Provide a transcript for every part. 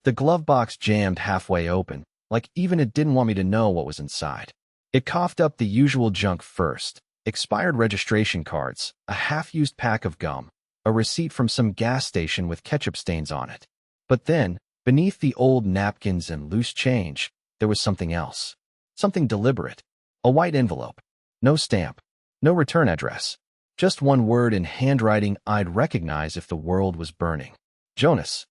The glove box jammed halfway open, like even it didn't want me to know what was inside. It coughed up the usual junk first: expired registration cards, a half-used pack of gum, a receipt from some gas station with ketchup stains on it. But then, beneath the old napkins and loose change, there was something else. Something deliberate. A white envelope. No stamp. No return address. Just one word in handwriting I'd recognize if the world was burning. Jonas.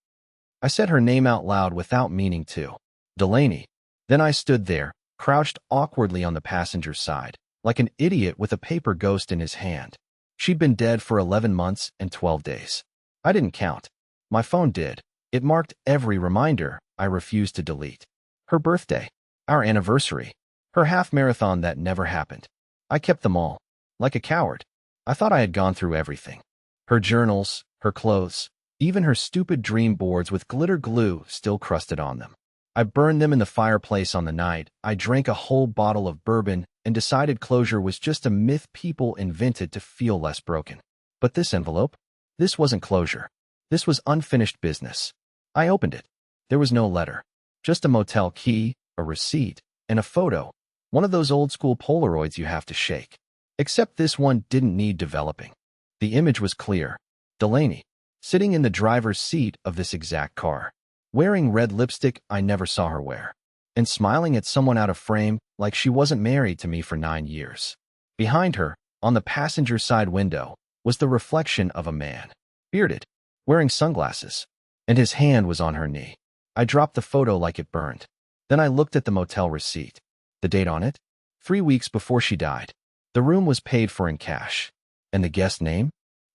I said her name out loud without meaning to. Delaney. Then I stood there, crouched awkwardly on the passenger side, like an idiot with a paper ghost in his hand. She'd been dead for 11 months and 12 days. I didn't count. My phone did. It marked every reminder I refused to delete. Her birthday. Our anniversary. Her half-marathon that never happened. I kept them all. Like a coward. I thought I had gone through everything. Her journals, her clothes, even her stupid dream boards with glitter glue still crusted on them. I burned them in the fireplace on the night I drank a whole bottle of bourbon and decided closure was just a myth people invented to feel less broken. But this envelope? This wasn't closure. This was unfinished business. I opened it. There was no letter. Just a motel key, a receipt, and a photo. One of those old-school Polaroids you have to shake. Except this one didn't need developing. The image was clear. Delaney, sitting in the driver's seat of this exact car, wearing red lipstick I never saw her wear, and smiling at someone out of frame like she wasn't married to me for 9 years. Behind her, on the passenger side window, was the reflection of a man, bearded, wearing sunglasses, and his hand was on her knee. I dropped the photo like it burned. Then I looked at the motel receipt. The date on it? 3 weeks before she died. The room was paid for in cash. And the guest name?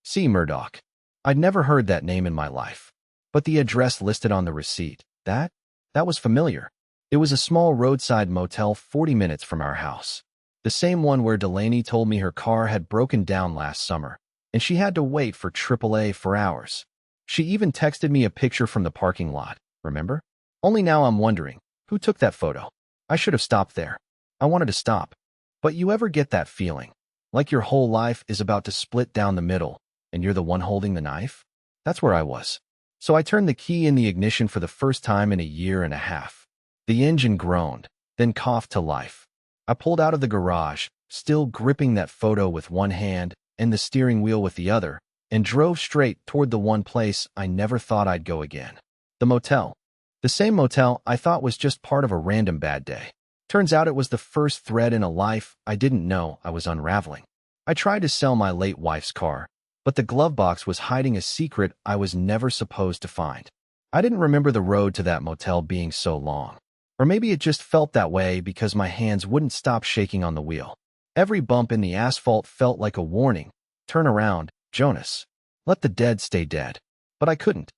C. Murdoch. I'd never heard that name in my life. But the address listed on the receipt, that was familiar. It was a small roadside motel 40 minutes from our house. The same one where Delaney told me her car had broken down last summer, and she had to wait for AAA for hours. She even texted me a picture from the parking lot, remember? Only now I'm wondering, who took that photo? I should have stopped there. I wanted to stop. But you ever get that feeling? Like your whole life is about to split down the middle, and you're the one holding the knife? That's where I was. So I turned the key in the ignition for the first time in a year and a half. The engine groaned, then coughed to life. I pulled out of the garage, still gripping that photo with one hand and the steering wheel with the other, and drove straight toward the one place I never thought I'd go again. The motel. The same motel I thought was just part of a random bad day. Turns out it was the first thread in a life I didn't know I was unraveling. I tried to sell my late wife's car, but the glove box was hiding a secret I was never supposed to find. I didn't remember the road to that motel being so long. Or maybe it just felt that way because my hands wouldn't stop shaking on the wheel. Every bump in the asphalt felt like a warning. Turn around, Jonas. Let the dead stay dead. But I couldn't.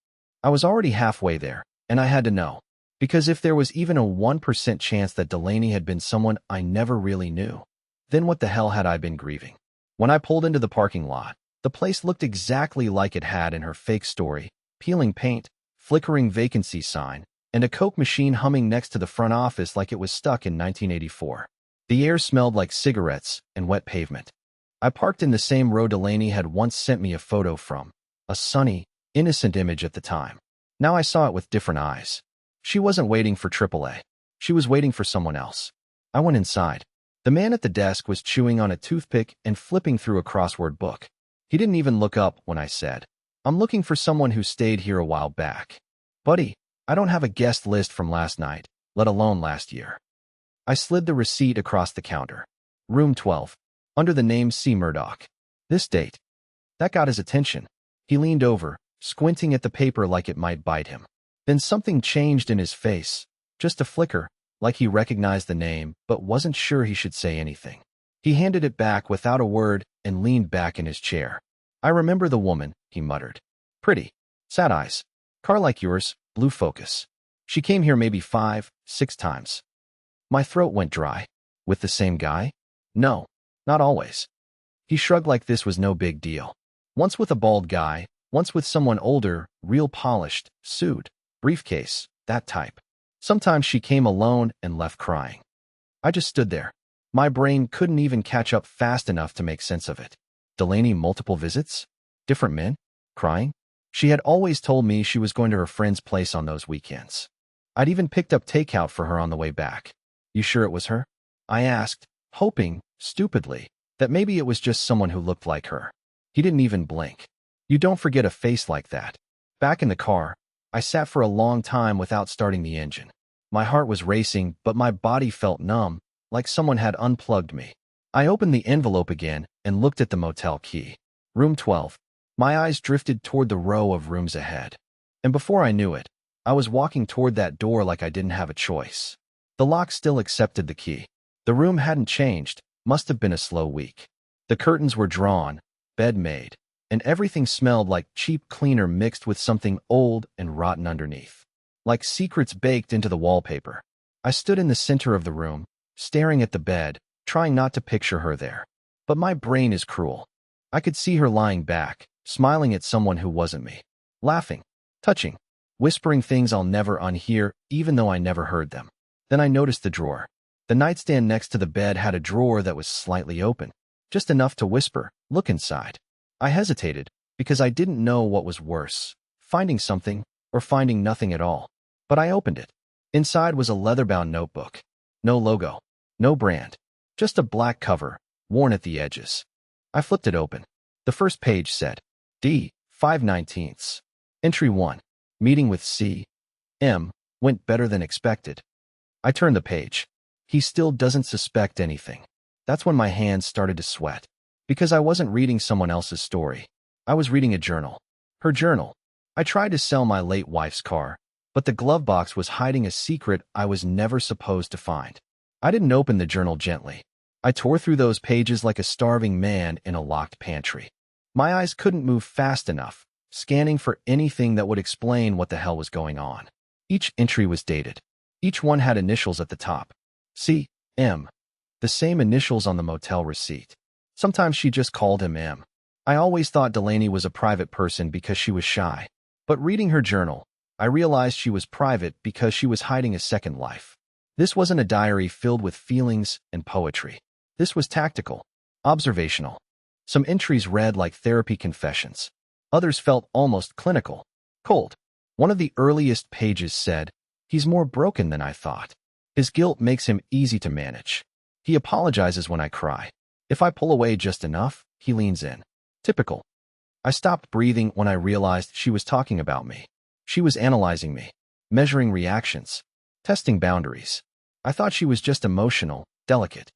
I was already halfway there, and I had to know. Because if there was even a 1% chance that Delaney had been someone I never really knew, then what the hell had I been grieving? When I pulled into the parking lot, the place looked exactly like it had in her fake story: peeling paint, flickering vacancy sign, and a Coke machine humming next to the front office like it was stuck in 1984. The air smelled like cigarettes and wet pavement. I parked in the same row Delaney had once sent me a photo from, a sunny, innocent image at the time. Now I saw it with different eyes. She wasn't waiting for AAA. She was waiting for someone else. I went inside. The man at the desk was chewing on a toothpick and flipping through a crossword book. He didn't even look up when I said, "I'm looking for someone who stayed here a while back. Buddy, I don't have a guest list from last night, let alone last year." I slid the receipt across the counter. Room 12, under the name C. Murdoch. This date. That got his attention. He leaned over, squinting at the paper like it might bite him. Then something changed in his face, just a flicker, like he recognized the name but wasn't sure he should say anything. He handed it back without a word and leaned back in his chair. "I remember the woman," he muttered. "Pretty. Sad eyes. Car like yours, blue Focus. She came here maybe 5, 6 times." My throat went dry. With the same guy? No, not always. He shrugged like this was no big deal. Once with a bald guy, once with someone older, real polished, suit, briefcase, that type. Sometimes she came alone and left crying. I just stood there. My brain couldn't even catch up fast enough to make sense of it. Delaney multiple visits? Different men? Crying? She had always told me she was going to her friend's place on those weekends. I'd even picked up takeout for her on the way back. You sure it was her? I asked, hoping, stupidly, that maybe it was just someone who looked like her. He didn't even blink. You don't forget a face like that. Back in the car, I sat for a long time without starting the engine. My heart was racing, but my body felt numb, like someone had unplugged me. I opened the envelope again and looked at the motel key. Room 12. My eyes drifted toward the row of rooms ahead. And before I knew it, I was walking toward that door like I didn't have a choice. The lock still accepted the key. The room hadn't changed, must have been a slow week. The curtains were drawn, bed made, and everything smelled like cheap cleaner mixed with something old and rotten underneath. Like secrets baked into the wallpaper. I stood in the center of the room, staring at the bed, trying not to picture her there. But my brain is cruel. I could see her lying back, smiling at someone who wasn't me. Laughing, touching, whispering things I'll never unhear, even though I never heard them. Then I noticed the drawer. The nightstand next to the bed had a drawer that was slightly open. Just enough to whisper, "Look inside." I hesitated, because I didn't know what was worse, finding something or finding nothing at all. But I opened it. Inside was a leather-bound notebook. No logo, no brand, just a black cover, worn at the edges. I flipped it open. The first page said, D. 5/19. Entry 1. Meeting with C. M. Went better than expected. I turned the page. He still doesn't suspect anything. That's when my hands started to sweat. Because I wasn't reading someone else's story. I was reading a journal. Her journal. I tried to sell my late wife's car, but the glove box was hiding a secret I was never supposed to find. I didn't open the journal gently. I tore through those pages like a starving man in a locked pantry. My eyes couldn't move fast enough, scanning for anything that would explain what the hell was going on. Each entry was dated. Each one had initials at the top. C. M. The same initials on the motel receipt. Sometimes she just called him M. I always thought Delaney was a private person because she was shy. But reading her journal, I realized she was private because she was hiding a second life. This wasn't a diary filled with feelings and poetry. This was tactical, observational. Some entries read like therapy confessions. Others felt almost clinical, cold. One of the earliest pages said, "He's more broken than I thought. His guilt makes him easy to manage. He apologizes when I cry. If I pull away just enough, he leans in." Typical. I stopped breathing when I realized she was talking about me. She was analyzing me, measuring reactions, testing boundaries. I thought she was just emotional, delicate.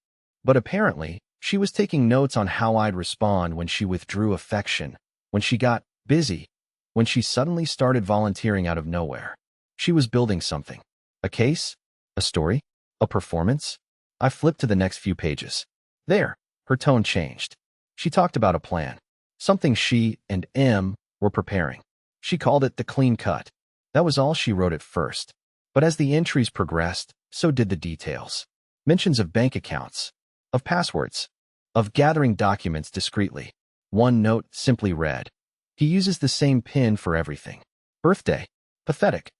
But apparently, she was taking notes on how I'd respond when she withdrew affection, when she got busy, when she suddenly started volunteering out of nowhere. She was building something. A case? A story? A performance? I flipped to the next few pages. There, her tone changed. She talked about a plan. Something she and M were preparing. She called it the clean cut. That was all she wrote at first. But as the entries progressed, so did the details. Mentions of bank accounts, of passwords, of gathering documents discreetly. One note simply read, "He uses the same pin for everything." Birthday. Pathetic.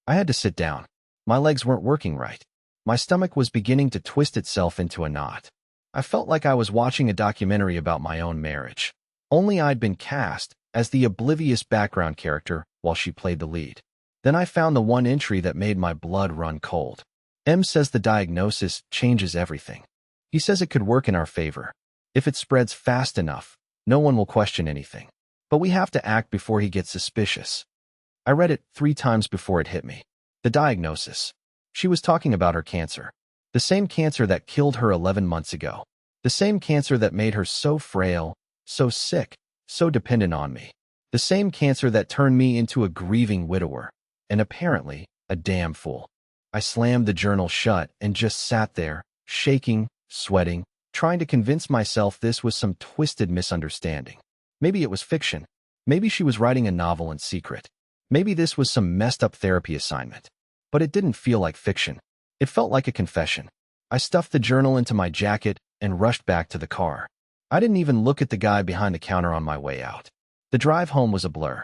I had to sit down. My legs weren't working right. My stomach was beginning to twist itself into a knot. I felt like I was watching a documentary about my own marriage. Only I'd been cast as the oblivious background character while she played the lead. Then I found the one entry that made my blood run cold. M says the diagnosis changes everything. He says it could work in our favor. If it spreads fast enough, no one will question anything. But we have to act before he gets suspicious. I read it 3 times before it hit me. The diagnosis. She was talking about her cancer. The same cancer that killed her 11 months ago. The same cancer that made her so frail, so sick, so dependent on me. The same cancer that turned me into a grieving widower. And apparently, a damn fool. I slammed the journal shut and just sat there, shaking, sweating, trying to convince myself this was some twisted misunderstanding. Maybe it was fiction. Maybe she was writing a novel in secret. Maybe this was some messed up therapy assignment. But it didn't feel like fiction. It felt like a confession. I stuffed the journal into my jacket and rushed back to the car. I didn't even look at the guy behind the counter on my way out. The drive home was a blur.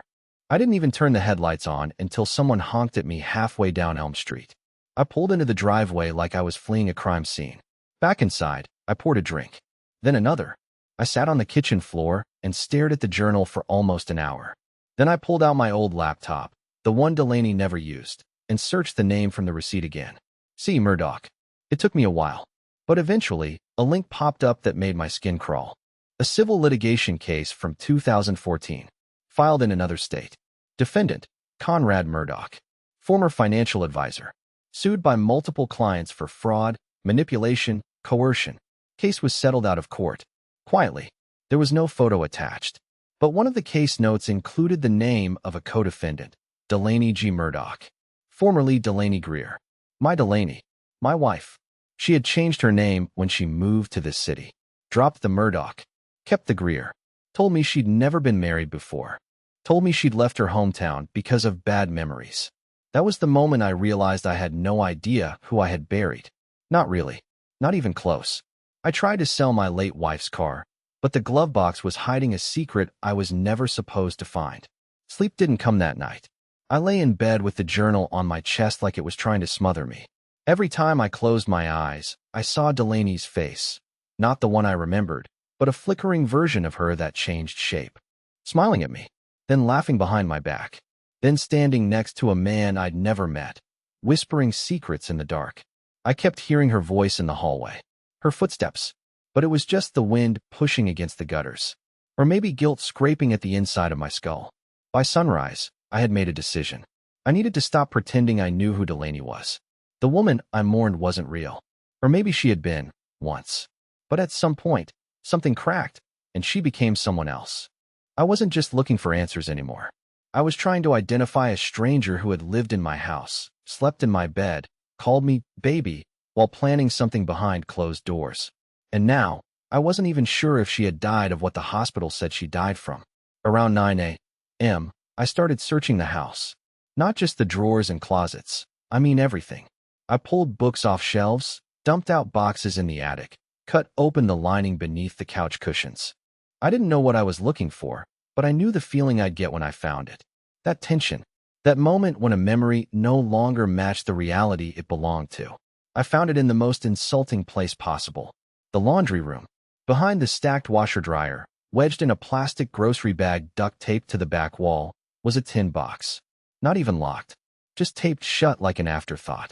I didn't even turn the headlights on until someone honked at me halfway down Elm Street. I pulled into the driveway like I was fleeing a crime scene. Back inside, I poured a drink. Then another. I sat on the kitchen floor and stared at the journal for almost an hour. Then I pulled out my old laptop, the one Delaney never used, and searched the name from the receipt again. See, Murdoch. It took me a while. But eventually, a link popped up that made my skin crawl. A civil litigation case from 2014, filed in another state. Defendant, Conrad Murdoch, former financial advisor, sued by multiple clients for fraud, manipulation, coercion. Case was settled out of court. Quietly. There was no photo attached. But one of the case notes included the name of a co-defendant, Delaney G. Murdoch, formerly Delaney Greer. My Delaney. My wife. She had changed her name when she moved to this city. Dropped the Murdoch. Kept the Greer. Told me she'd never been married before. Told me she'd left her hometown because of bad memories. That was the moment I realized I had no idea who I had buried. Not really. Not even close. I tried to sell my late wife's car, but the glove box was hiding a secret I was never supposed to find. Sleep didn't come that night. I lay in bed with the journal on my chest like it was trying to smother me. Every time I closed my eyes, I saw Delaney's face. Not the one I remembered, but a flickering version of her that changed shape. Smiling at me, then laughing behind my back, then standing next to a man I'd never met, whispering secrets in the dark. I kept hearing her voice in the hallway, her footsteps, but it was just the wind pushing against the gutters, or maybe guilt scraping at the inside of my skull. By sunrise, I had made a decision. I needed to stop pretending I knew who Delaney was. The woman I mourned wasn't real. Or maybe she had been, once. But at some point, something cracked, and she became someone else. I wasn't just looking for answers anymore. I was trying to identify a stranger who had lived in my house, slept in my bed, called me baby, while planning something behind closed doors. And now, I wasn't even sure if she had died of what the hospital said she died from. Around 9 a.m., I started searching the house. Not just the drawers and closets. I mean everything. I pulled books off shelves, dumped out boxes in the attic, cut open the lining beneath the couch cushions. I didn't know what I was looking for, but I knew the feeling I'd get when I found it. That tension. That moment when a memory no longer matched the reality it belonged to. I found it in the most insulting place possible. The laundry room. Behind the stacked washer-dryer, wedged in a plastic grocery bag duct taped to the back wall, was a tin box. Not even locked. Just taped shut like an afterthought.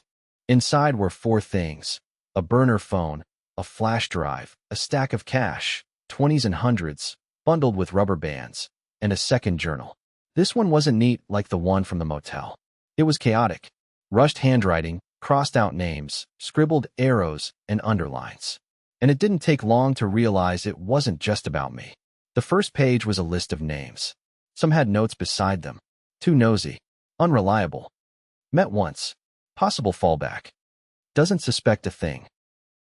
Inside were 4 things: a burner phone, a flash drive, a stack of cash, 20s and 100s, bundled with rubber bands, and a second journal. This one wasn't neat like the one from the motel. It was chaotic. Rushed handwriting, crossed out names, scribbled arrows and underlines. And it didn't take long to realize it wasn't just about me. The first page was a list of names. Some had notes beside them. Too nosy. Unreliable. Met once. Possible fallback. Doesn't suspect a thing.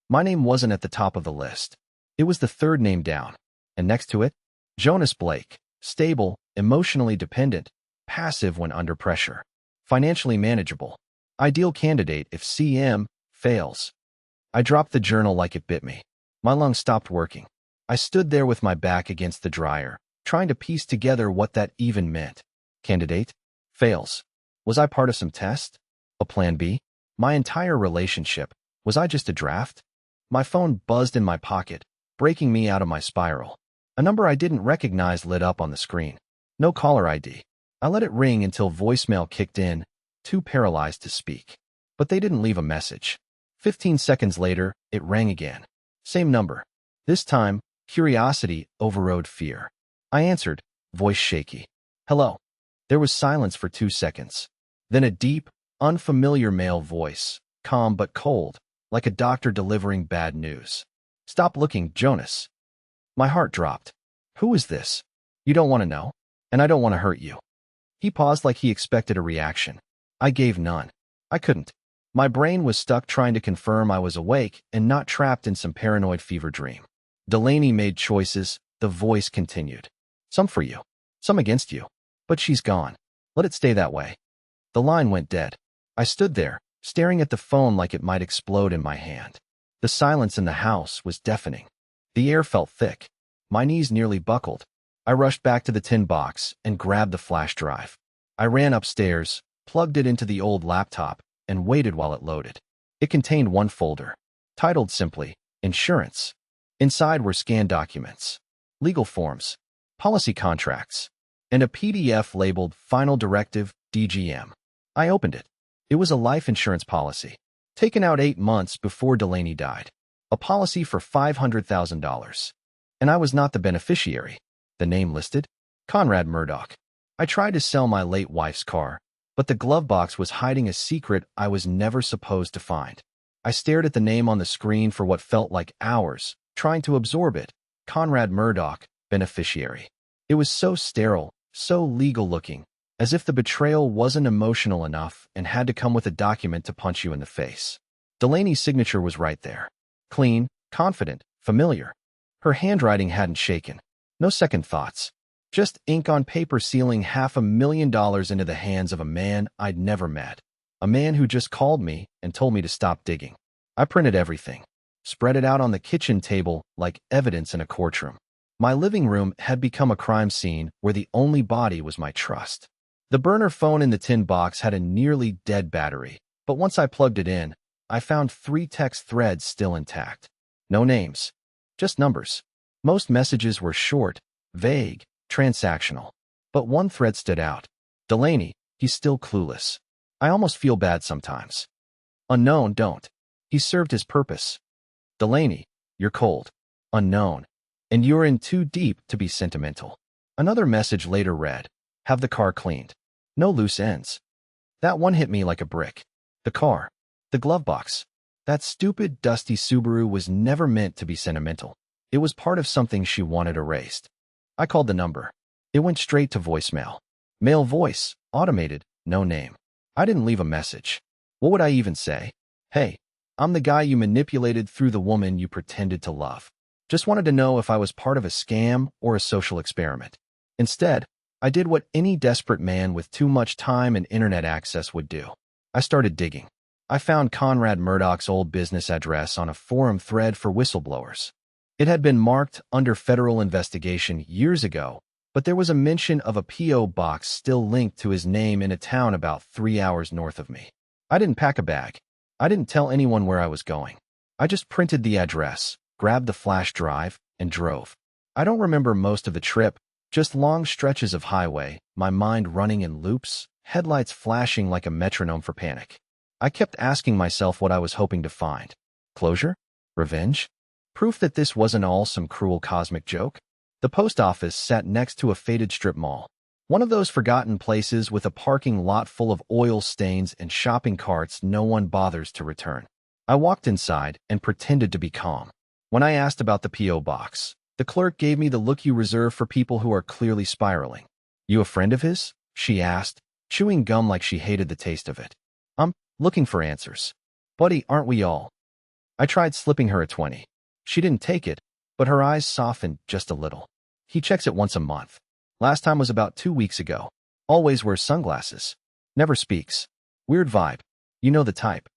My name wasn't at the top of the list. It was the 3rd name down. And next to it, Jonas Blake. Stable, emotionally dependent, passive when under pressure. Financially manageable. Ideal candidate if CM fails. I dropped the journal like it bit me. My lungs stopped working. I stood there with my back against the dryer, trying to piece together what that even meant. Candidate? Fails. Was I part of some test? A plan B? My entire relationship? Was I just a draft? My phone buzzed in my pocket, breaking me out of my spiral. A number I didn't recognize lit up on the screen. No caller ID. I let it ring until voicemail kicked in, too paralyzed to speak. But they didn't leave a message. 15 seconds later, it rang again. Same number. This time, curiosity overrode fear. I answered, voice shaky. Hello. There was silence for 2 seconds. Then a deep, unfamiliar male voice, calm but cold, like a doctor delivering bad news. Stop looking, Jonas. My heart dropped. Who is this? You don't want to know, and I don't want to hurt you. He paused like he expected a reaction. I gave none. I couldn't. My brain was stuck trying to confirm I was awake and not trapped in some paranoid fever dream. Delaney made choices, the voice continued. Some for you, some against you. But she's gone. Let it stay that way. The line went dead. I stood there, staring at the phone like it might explode in my hand. The silence in the house was deafening. The air felt thick. My knees nearly buckled. I rushed back to the tin box and grabbed the flash drive. I ran upstairs, plugged it into the old laptop, and waited while it loaded. It contained one folder, titled simply, Insurance. Inside were scanned documents, legal forms, policy contracts, and a PDF labeled Final Directive DGM. I opened it. It was a life insurance policy, taken out 8 months before Delaney died. A policy for $500,000. And I was not the beneficiary. The name listed? Conrad Murdoch. I tried to sell my late wife's car, but the glove box was hiding a secret I was never supposed to find. I stared at the name on the screen for what felt like hours, trying to absorb it. Conrad Murdoch, beneficiary. It was so sterile, so legal-looking, as if the betrayal wasn't emotional enough and had to come with a document to punch you in the face. Delaney's signature was right there. Clean, confident, familiar. Her handwriting hadn't shaken. No second thoughts. Just ink on paper sealing $500,000 into the hands of a man I'd never met. A man who just called me and told me to stop digging. I printed everything. Spread it out on the kitchen table like evidence in a courtroom. My living room had become a crime scene where the only body was my trust. The burner phone in the tin box had a nearly dead battery, but once I plugged it in, I found 3 text threads still intact. No names, just numbers. Most messages were short, vague, transactional. But one thread stood out. Delaney, he's still clueless. I almost feel bad sometimes. Unknown, don't. He served his purpose. Delaney, you're cold. Unknown. And you're in too deep to be sentimental. Another message later read, have the car cleaned. No loose ends. That one hit me like a brick. The car. The glove box. That stupid, dusty Subaru was never meant to be sentimental. It was part of something she wanted erased. I called the number. It went straight to voicemail. Male voice, automated, no name. I didn't leave a message. What would I even say? Hey, I'm the guy you manipulated through the woman you pretended to love. Just wanted to know if I was part of a scam or a social experiment. Instead, I did what any desperate man with too much time and internet access would do. I started digging. I found Conrad Murdoch's old business address on a forum thread for whistleblowers. It had been marked under federal investigation years ago, but there was a mention of a P.O. box still linked to his name in a town about 3 hours north of me. I didn't pack a bag. I didn't tell anyone where I was going. I just printed the address, grabbed the flash drive, and drove. I don't remember most of the trip, just long stretches of highway, my mind running in loops, headlights flashing like a metronome for panic. I kept asking myself what I was hoping to find. Closure? Revenge? Proof that this wasn't all some cruel cosmic joke? The post office sat next to a faded strip mall. One of those forgotten places with a parking lot full of oil stains and shopping carts no one bothers to return. I walked inside and pretended to be calm. When I asked about the P.O. box, the clerk gave me the look you reserve for people who are clearly spiraling. You a friend of his? She asked, chewing gum like she hated the taste of it. I'm looking for answers. Buddy, aren't we all? I tried slipping her a 20. She didn't take it, but her eyes softened just a little. He checks it once a month. Last time was about 2 weeks ago. Always wears sunglasses. Never speaks. Weird vibe. You know the type.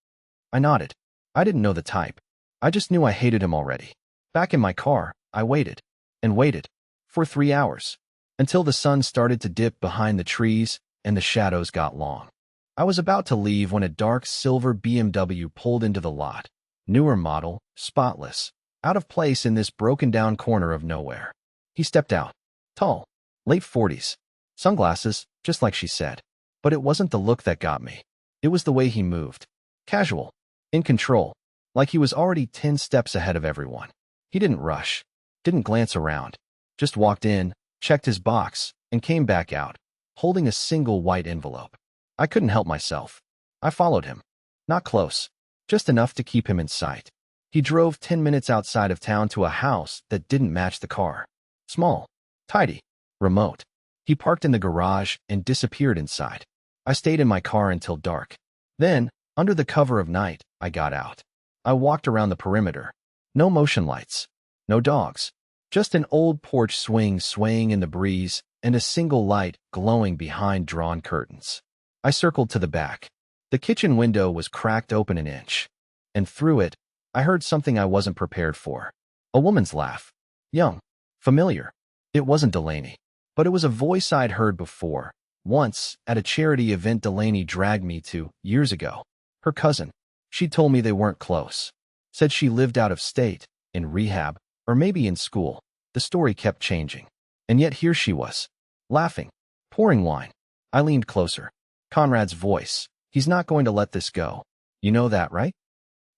I nodded. I didn't know the type. I just knew I hated him already. Back in my car, I waited. And waited. For 3 hours. Until the sun started to dip behind the trees and the shadows got long. I was about to leave when a dark silver BMW pulled into the lot. Newer model, spotless. Out of place in this broken-down corner of nowhere. He stepped out. Tall. Late 40s. Sunglasses, just like she said. But it wasn't the look that got me. It was the way he moved. Casual. In control. Like he was already 10 steps ahead of everyone. He didn't rush. Didn't glance around. Just walked in, checked his box, and came back out, holding a single white envelope. I couldn't help myself. I followed him. Not close. Just enough to keep him in sight. He drove 10 minutes outside of town to a house that didn't match the car. Small. Tidy. Remote. He parked in the garage and disappeared inside. I stayed in my car until dark. Then, under the cover of night, I got out. I walked around the perimeter. No motion lights. No dogs. Just an old porch swaying in the breeze and a single light glowing behind drawn curtains. I circled to the back. The kitchen window was cracked open an inch. And through it, I heard something I wasn't prepared for. A woman's laugh. Young. Familiar. It wasn't Delaney. But it was a voice I'd heard before. Once, at a charity event Delaney dragged me to, years ago. Her cousin. She told me they weren't close. Said she lived out of state, in rehab, or maybe in school. The story kept changing. And yet here she was. Laughing. Pouring wine. I leaned closer. Conrad's voice. He's not going to let this go. You know that, right?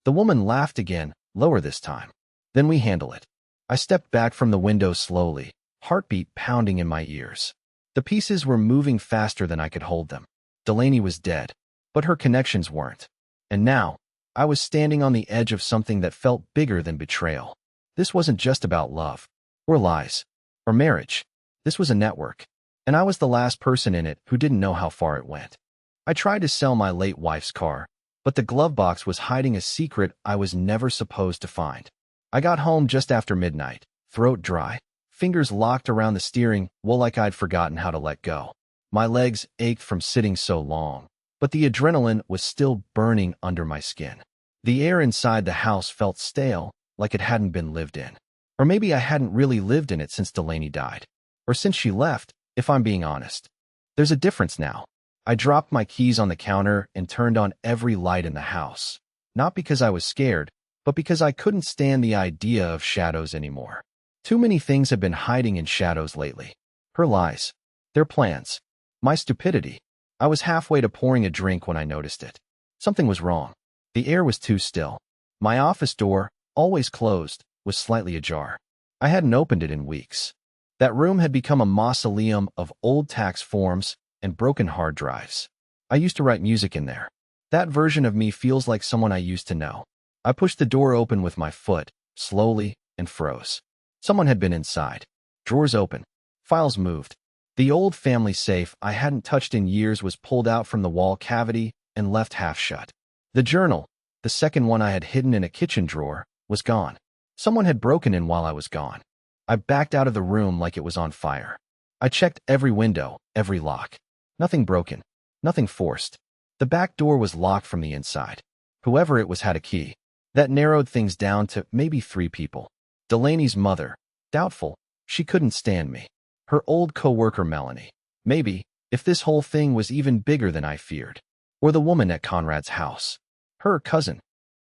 The woman laughed again, lower this time. Then we handle it. I stepped back from the window slowly, heartbeat pounding in my ears. The pieces were moving faster than I could hold them. Delaney was dead, but her connections weren't. And now, I was standing on the edge of something that felt bigger than betrayal. This wasn't just about love, or lies, or marriage. This was a network, and I was the last person in it who didn't know how far it went. I tried to sell my late wife's car, but the glove box was hiding a secret I was never supposed to find. I got home just after midnight, throat dry, fingers locked around the steering wheel like I'd forgotten how to let go. My legs ached from sitting so long, but the adrenaline was still burning under my skin. The air inside the house felt stale, like it hadn't been lived in. Or maybe I hadn't really lived in it since Delaney died. Or since she left, if I'm being honest. There's a difference now. I dropped my keys on the counter and turned on every light in the house. Not because I was scared, but because I couldn't stand the idea of shadows anymore. Too many things have been hiding in shadows lately. Her lies. Their plans. My stupidity. I was halfway to pouring a drink when I noticed it. Something was wrong. The air was too still. My office door, always closed, was slightly ajar. I hadn't opened it in weeks. That room had become a mausoleum of old tax forms and broken hard drives. I used to write music in there. That version of me feels like someone I used to know. I pushed the door open with my foot, slowly, and froze. Someone had been inside. Drawers open. Files moved. The old family safe I hadn't touched in years was pulled out from the wall cavity and left half shut. The journal, the second one I had hidden in a kitchen drawer, was gone. Someone had broken in while I was gone. I backed out of the room like it was on fire. I checked every window, every lock. Nothing broken. Nothing forced. The back door was locked from the inside. Whoever it was had a key. That narrowed things down to maybe 3 people. Delaney's mother. Doubtful. She couldn't stand me. Her old co-worker Melanie. Maybe, if this whole thing was even bigger than I feared. Or the woman at Conrad's house. Her cousin.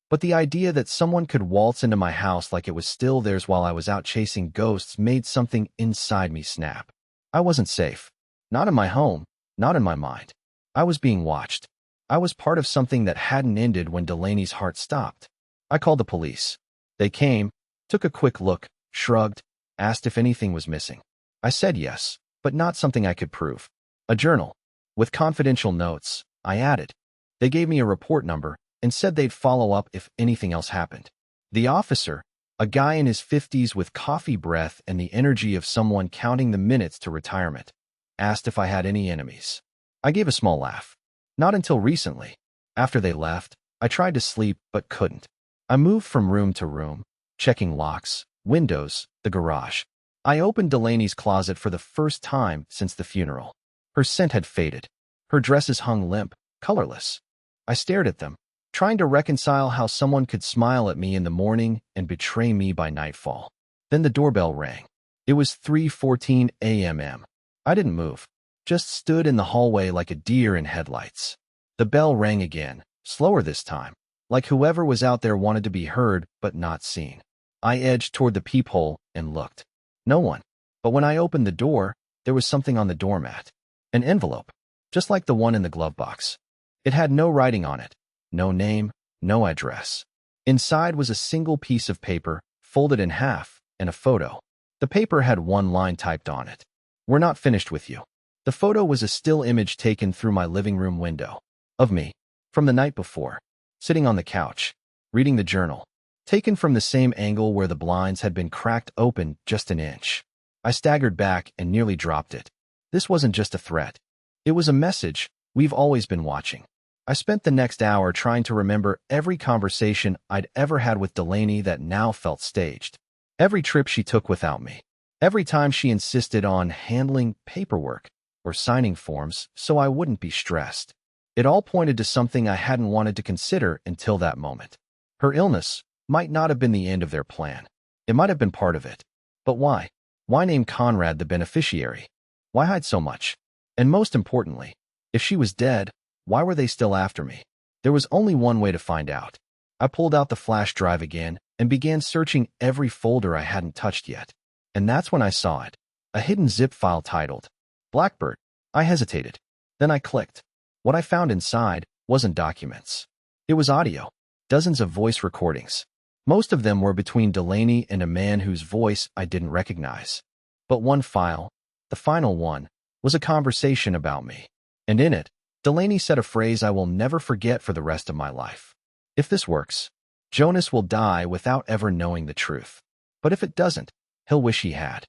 But the idea that someone could waltz into my house like it was still theirs while I was out chasing ghosts made something inside me snap. I wasn't safe. Not in my home. Not in my mind. I was being watched. I was part of something that hadn't ended when Delaney's heart stopped. I called the police. They came, took a quick look, shrugged, asked if anything was missing. I said yes, but not something I could prove. A journal. With confidential notes, I added. They gave me a report number and said they'd follow up if anything else happened. The officer, a guy in his 50s with coffee breath and the energy of someone counting the minutes to retirement, asked if I had any enemies. I gave a small laugh. Not until recently. After they left, I tried to sleep but couldn't. I moved from room to room, checking locks, windows, the garage. I opened Delaney's closet for the first time since the funeral. Her scent had faded. Her dresses hung limp, colorless. I stared at them, trying to reconcile how someone could smile at me in the morning and betray me by nightfall. Then the doorbell rang. It was 3:14 a.m. I didn't move, just stood in the hallway like a deer in headlights. The bell rang again, slower this time, like whoever was out there wanted to be heard but not seen. I edged toward the peephole and looked. No one. But when I opened the door, there was something on the doormat. An envelope, just like the one in the glove box. It had no writing on it, no name, no address. Inside was a single piece of paper, folded in half, and a photo. The paper had one line typed on it. "We're not finished with you." The photo was a still image taken through my living room window. Of me, from the night before, sitting on the couch, reading the journal, taken from the same angle where the blinds had been cracked open just an inch. I staggered back and nearly dropped it. This wasn't just a threat. It was a message. We've always been watching. I spent the next hour trying to remember every conversation I'd ever had with Delaney that now felt staged. Every trip she took without me. Every time she insisted on handling paperwork or signing forms so I wouldn't be stressed. It all pointed to something I hadn't wanted to consider until that moment. Her illness might not have been the end of their plan. It might have been part of it. But why? Why name Conrad the beneficiary? Why hide so much? And most importantly, if she was dead, why were they still after me? There was only one way to find out. I pulled out the flash drive again and began searching every folder I hadn't touched yet. And that's when I saw it. A hidden zip file titled Blackbird. I hesitated. Then I clicked. What I found inside wasn't documents. It was audio. Dozens of voice recordings. Most of them were between Delaney and a man whose voice I didn't recognize. But one file, the final one, was a conversation about me. And in it, Delaney said a phrase I will never forget for the rest of my life. If this works, Jonas will die without ever knowing the truth. But if it doesn't, he'll wish he had.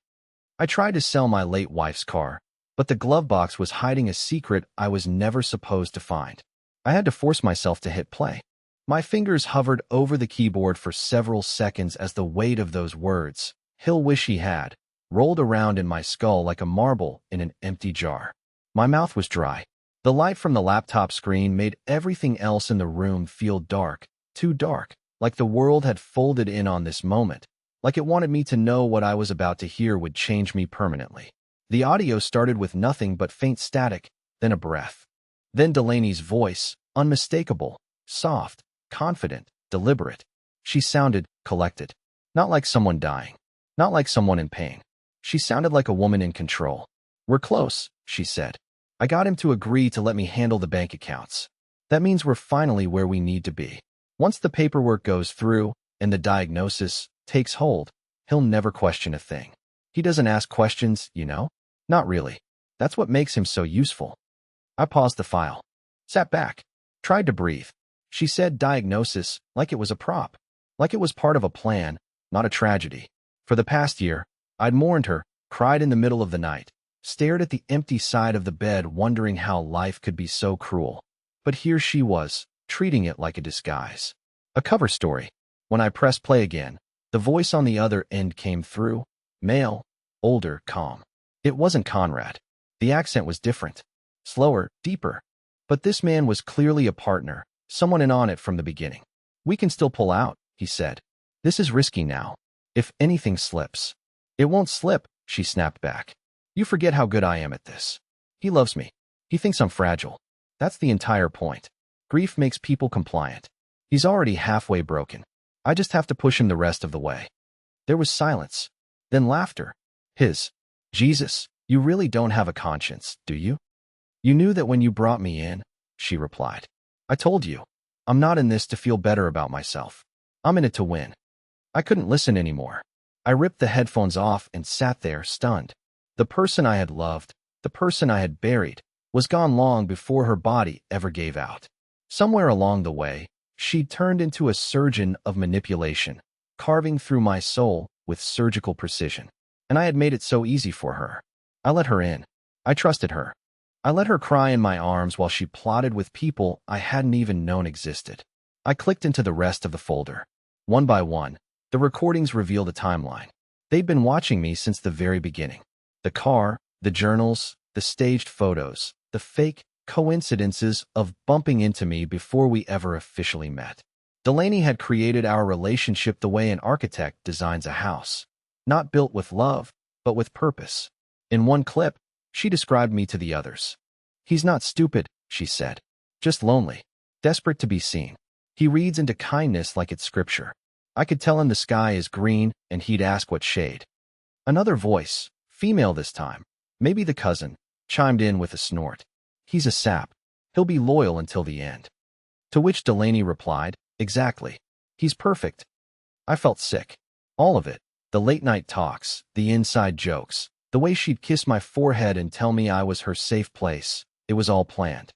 I tried to sell my late wife's car, but the glove box was hiding a secret I was never supposed to find. I had to force myself to hit play. My fingers hovered over the keyboard for several seconds as the weight of those words, "he'll wish he had," rolled around in my skull like a marble in an empty jar. My mouth was dry. The light from the laptop screen made everything else in the room feel dark, too dark, like the world had folded in on this moment, like it wanted me to know what I was about to hear would change me permanently. The audio started with nothing but faint static, then a breath. Then Delaney's voice, unmistakable, soft, confident, deliberate. She sounded collected. Not like someone dying. Not like someone in pain. She sounded like a woman in control. "We're close," she said. "I got him to agree to let me handle the bank accounts. That means we're finally where we need to be. Once the paperwork goes through and the diagnosis takes hold, he'll never question a thing. He doesn't ask questions, you know? Not really. That's what makes him so useful." I paused the file. Sat back. Tried to breathe. She said diagnosis like it was a prop. Like it was part of a plan, not a tragedy. For the past year, I'd mourned her, cried in the middle of the night, stared at the empty side of the bed wondering how life could be so cruel. But here she was, treating it like a disguise. A cover story. When I pressed play again, the voice on the other end came through. Male, older, calm. It wasn't Conrad. The accent was different. Slower, deeper. But this man was clearly a partner, someone in on it from the beginning. "We can still pull out," he said. "This is risky now. If anything slips." "It won't slip," she snapped back. "You forget how good I am at this. He loves me. He thinks I'm fragile. That's the entire point. Grief makes people compliant. He's already halfway broken. I just have to push him the rest of the way." There was silence. Then laughter. His. "Jesus, you really don't have a conscience, do you?" "You knew that when you brought me in," she replied. "I told you. I'm not in this to feel better about myself. I'm in it to win." I couldn't listen anymore. I ripped the headphones off and sat there, stunned. The person I had loved, the person I had buried, was gone long before her body ever gave out. Somewhere along the way, she'd turned into a surgeon of manipulation, carving through my soul with surgical precision. And I had made it so easy for her. I let her in. I trusted her. I let her cry in my arms while she plotted with people I hadn't even known existed. I clicked into the rest of the folder. One by one, the recordings revealed a timeline. They'd been watching me since the very beginning. The car, the journals, the staged photos, the fake coincidences of bumping into me before we ever officially met. Delaney had created our relationship the way an architect designs a house. Not built with love, but with purpose. In one clip, she described me to the others. "He's not stupid," she said. "Just lonely. Desperate to be seen. He reads into kindness like it's scripture. I could tell him the sky is green, and he'd ask what shade." Another voice, female this time, maybe the cousin, chimed in with a snort. "He's a sap. He'll be loyal until the end." To which Delaney replied, "Exactly. He's perfect." I felt sick. All of it. The late-night talks, the inside jokes, the way she'd kiss my forehead and tell me I was her safe place. It was all planned.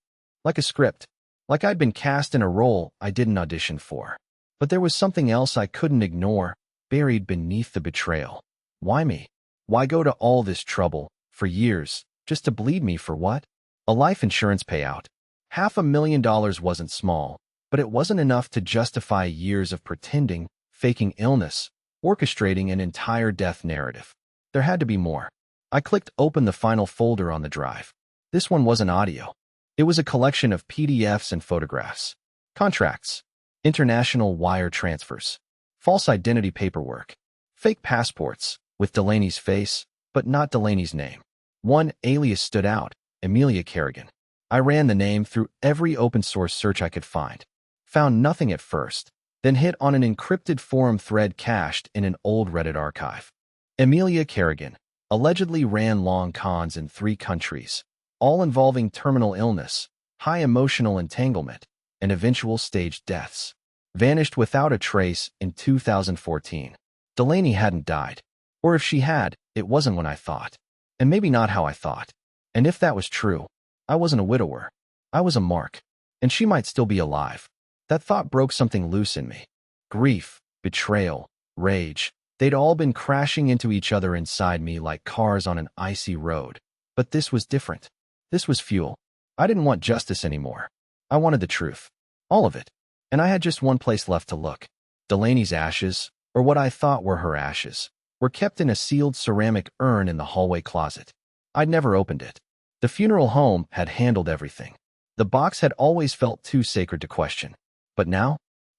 Like a script. Like I'd been cast in a role I didn't audition for. But there was something else I couldn't ignore, buried beneath the betrayal. Why me? Why go to all this trouble, for years, just to bleed me for what? A life insurance payout. $500,000 wasn't small, but it wasn't enough to justify years of pretending, faking illness, orchestrating an entire death narrative. There had to be more. I clicked open the final folder on the drive. This one wasn't audio. It was a collection of PDFs and photographs. Contracts. International wire transfers. False identity paperwork. Fake passports, with Delaney's face, but not Delaney's name. One alias stood out, Amelia Kerrigan. I ran the name through every open-source search I could find. Found nothing at first, then hit on an encrypted forum thread cached in an old Reddit archive. Amelia Kerrigan allegedly ran long cons in 3 countries. all involving terminal illness, high emotional entanglement, and eventual staged deaths. Vanished without a trace in 2014. Delaney hadn't died. Or if she had, it wasn't when I thought. And maybe not how I thought. And if that was true, I wasn't a widower. I was a mark. And she might still be alive. That thought broke something loose in me. Grief, betrayal, rage. They'd all been crashing into each other inside me like cars on an icy road. But this was different. This was fuel. I didn't want justice anymore. I wanted the truth. All of it. And I had just one place left to look. Delaney's ashes, or what I thought were her ashes, were kept in a sealed ceramic urn in the hallway closet. I'd never opened it. The funeral home had handled everything. The box had always felt too sacred to question. But now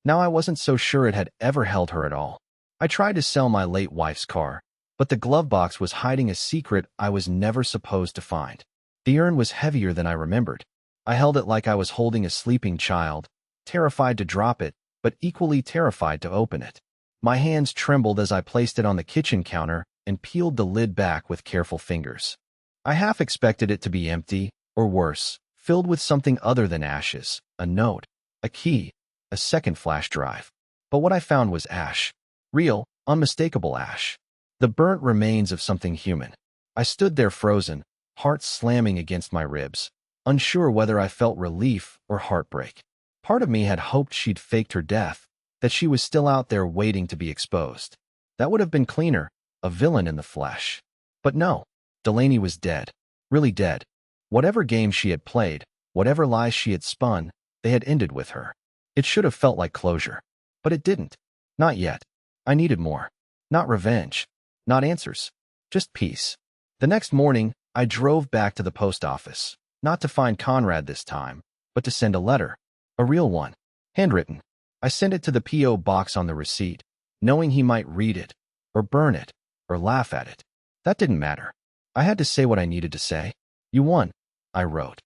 I wasn't so sure it had ever held her at all. I tried to sell my late wife's car, but the glove box was hiding a secret I was never supposed to find. The urn was heavier than I remembered. I held it like I was holding a sleeping child, terrified to drop it, but equally terrified to open it. My hands trembled as I placed it on the kitchen counter and peeled the lid back with careful fingers. I half expected it to be empty, or worse, filled with something other than ashes, a note, a key, a second flash drive. But what I found was ash. Real, unmistakable ash. The burnt remains of something human. I stood there frozen, heart slamming against my ribs, unsure whether I felt relief or heartbreak. Part of me had hoped she'd faked her death, that she was still out there waiting to be exposed. That would have been cleaner, a villain in the flesh. But no, Delaney was dead. Really dead. Whatever game she had played, whatever lies she had spun, they had ended with her. It should have felt like closure. But it didn't. Not yet. I needed more. Not revenge. Not answers. Just peace. The next morning, I drove back to the post office, not to find Conrad this time, but to send a letter. A real one. Handwritten. I sent it to the P.O. box on the receipt, knowing he might read it, or burn it, or laugh at it. That didn't matter. I had to say what I needed to say. You won, I wrote.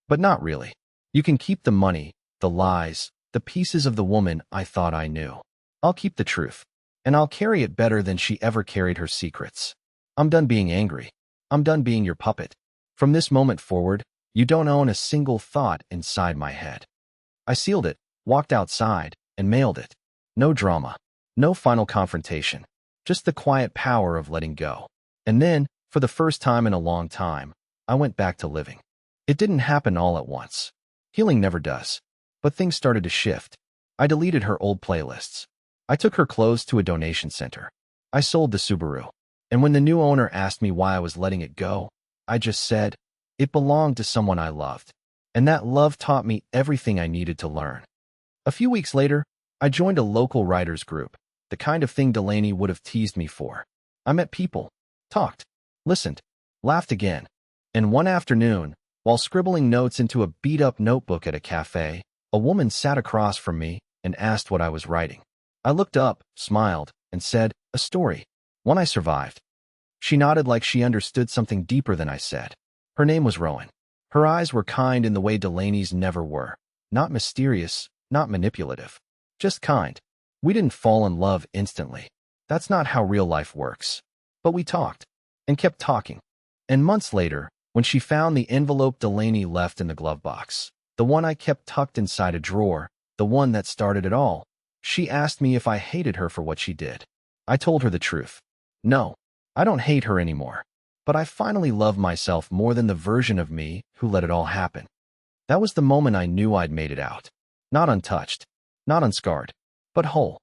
But not really. You can keep the money, the lies, the pieces of the woman I thought I knew. I'll keep the truth. And I'll carry it better than she ever carried her secrets. I'm done being angry. I'm done being your puppet. From this moment forward, you don't own a single thought inside my head. I sealed it, walked outside, and mailed it. No drama. No final confrontation. Just the quiet power of letting go. And then, for the first time in a long time, I went back to living. It didn't happen all at once. Healing never does. But things started to shift. I deleted her old playlists. I took her clothes to a donation center. I sold the Subaru. And when the new owner asked me why I was letting it go, I just said, it belonged to someone I loved. And that love taught me everything I needed to learn. A few weeks later, I joined a local writers group, the kind of thing Delaney would have teased me for. I met people, talked, listened, laughed again. And one afternoon, while scribbling notes into a beat-up notebook at a cafe, a woman sat across from me and asked what I was writing. I looked up, smiled, and said, a story, one I survived. She nodded like she understood something deeper than I said. Her name was Rowan. Her eyes were kind in the way Delaney's never were. Not mysterious, not manipulative. Just kind. We didn't fall in love instantly. That's not how real life works. But we talked, and kept talking. And months later, when she found the envelope Delaney left in the glove box, the one I kept tucked inside a drawer, the one that started it all, she asked me if I hated her for what she did. I told her the truth. No, I don't hate her anymore. But I finally love myself more than the version of me who let it all happen. That was the moment I knew I'd made it out. Not untouched, not unscarred, but whole.